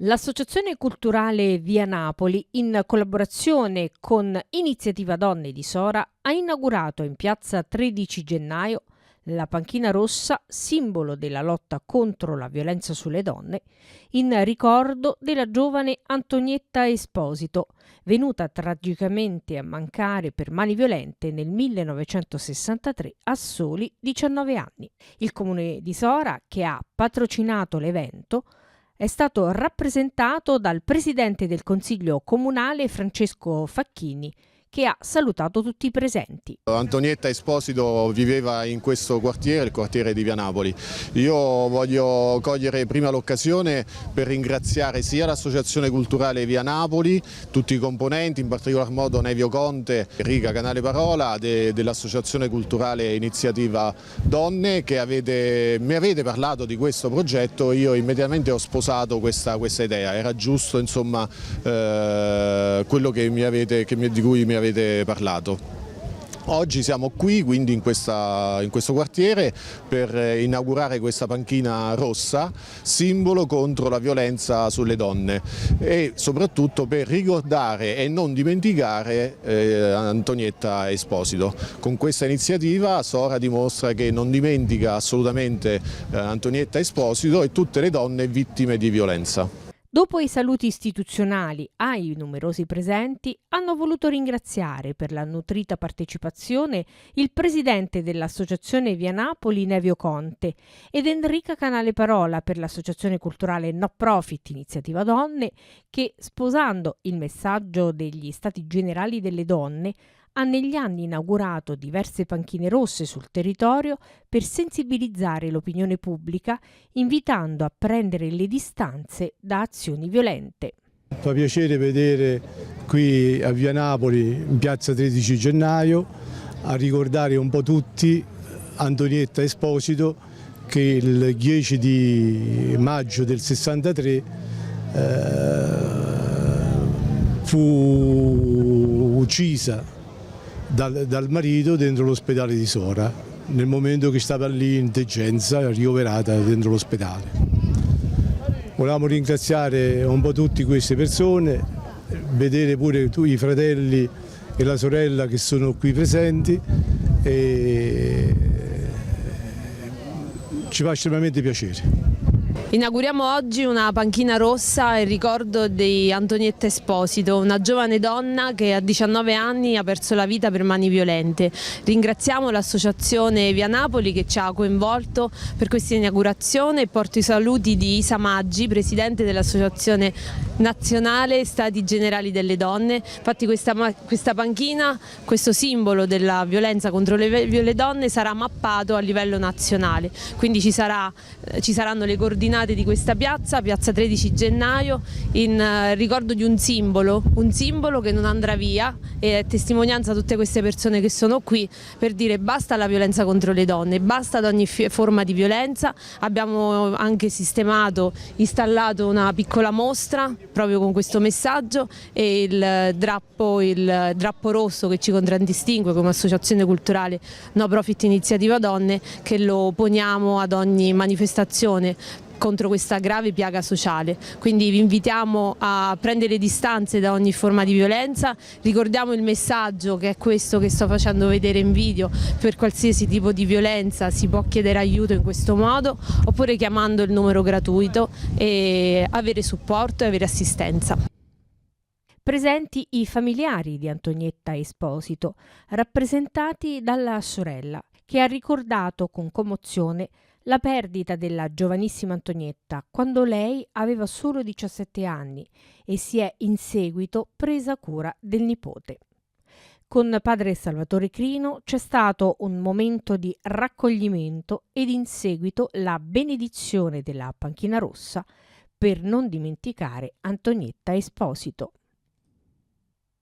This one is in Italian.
L'Associazione Culturale Via Napoli, in collaborazione con Iniziativa Donne di Sora, ha inaugurato in piazza 13 gennaio la panchina rossa, simbolo della lotta contro la violenza sulle donne, in ricordo della giovane Antonietta Esposito, venuta tragicamente a mancare per mani violente nel 1963 a soli 19 anni. Il comune di Sora, che ha patrocinato l'evento, è stato rappresentato dal presidente del Consiglio Comunale Francesco Facchini, che ha salutato tutti i presenti. Antonietta Esposito viveva in questo quartiere, il quartiere di Via Napoli. Io voglio cogliere prima l'occasione per ringraziare sia l'Associazione Culturale Via Napoli, tutti i componenti, in particolar modo Nevio Conte, Enrica Canale Parola, dell'Associazione Culturale Iniziativa Donne, che mi avete parlato di questo progetto. Io immediatamente ho sposato questa idea, era giusto insomma quello di cui mi avete parlato. Oggi siamo qui quindi in questo quartiere per inaugurare questa panchina rossa, simbolo contro la violenza sulle donne e soprattutto per ricordare e non dimenticare Antonietta Esposito. Con questa iniziativa Sora dimostra che non dimentica assolutamente Antonietta Esposito e tutte le donne vittime di violenza. Dopo i saluti istituzionali ai numerosi presenti, hanno voluto ringraziare per la nutrita partecipazione il presidente dell'Associazione Via Napoli Nevio Conte ed Enrica Canale Parola per l'Associazione Culturale No Profit Iniziativa Donne che, sposando il messaggio degli Stati Generali delle Donne, ha negli anni inaugurato diverse panchine rosse sul territorio per sensibilizzare l'opinione pubblica, invitando a prendere le distanze da azioni violente. Fa piacere vedere qui a Via Napoli, in piazza 13 gennaio, a ricordare un po' tutti Antonietta Esposito, che il 10 di maggio del 63 fu uccisa dal marito dentro l'ospedale di Sora, nel momento che stava lì in degenza, ricoverata dentro l'ospedale. Volevamo ringraziare un po' tutte queste persone, vedere pure i fratelli e la sorella che sono qui presenti e ci fa estremamente piacere. Inauguriamo oggi una panchina rossa in ricordo di Antonietta Esposito, una giovane donna che a 19 anni ha perso la vita per mani violente. Ringraziamo l'Associazione Via Napoli che ci ha coinvolto per questa inaugurazione e porto i saluti di Isa Maggi, presidente dell'Associazione Nazionale Stati Generali delle Donne. Infatti questa panchina, questo simbolo della violenza contro le donne sarà mappato a livello nazionale, quindi ci saranno le coordinate di questa piazza 13 gennaio, in ricordo di un simbolo che non andrà via e è testimonianza a tutte queste persone che sono qui per dire basta alla violenza contro le donne, basta ad ogni forma di violenza. Abbiamo anche installato una piccola mostra proprio con questo messaggio e il drappo rosso che ci contraddistingue come associazione culturale No Profit Iniziativa Donne, che lo poniamo ad ogni manifestazione contro questa grave piaga sociale. Quindi vi invitiamo a prendere distanze da ogni forma di violenza, ricordiamo il messaggio che è questo che sto facendo vedere in video: per qualsiasi tipo di violenza si può chiedere aiuto in questo modo oppure chiamando il numero gratuito e avere supporto e avere assistenza. Presenti i familiari di Antonietta Esposito, rappresentati dalla sorella, che ha ricordato con commozione la perdita della giovanissima Antonietta quando lei aveva solo 17 anni e si è in seguito presa cura del nipote. Con padre Salvatore Crino c'è stato un momento di raccoglimento ed in seguito la benedizione della panchina rossa per non dimenticare Antonietta Esposito.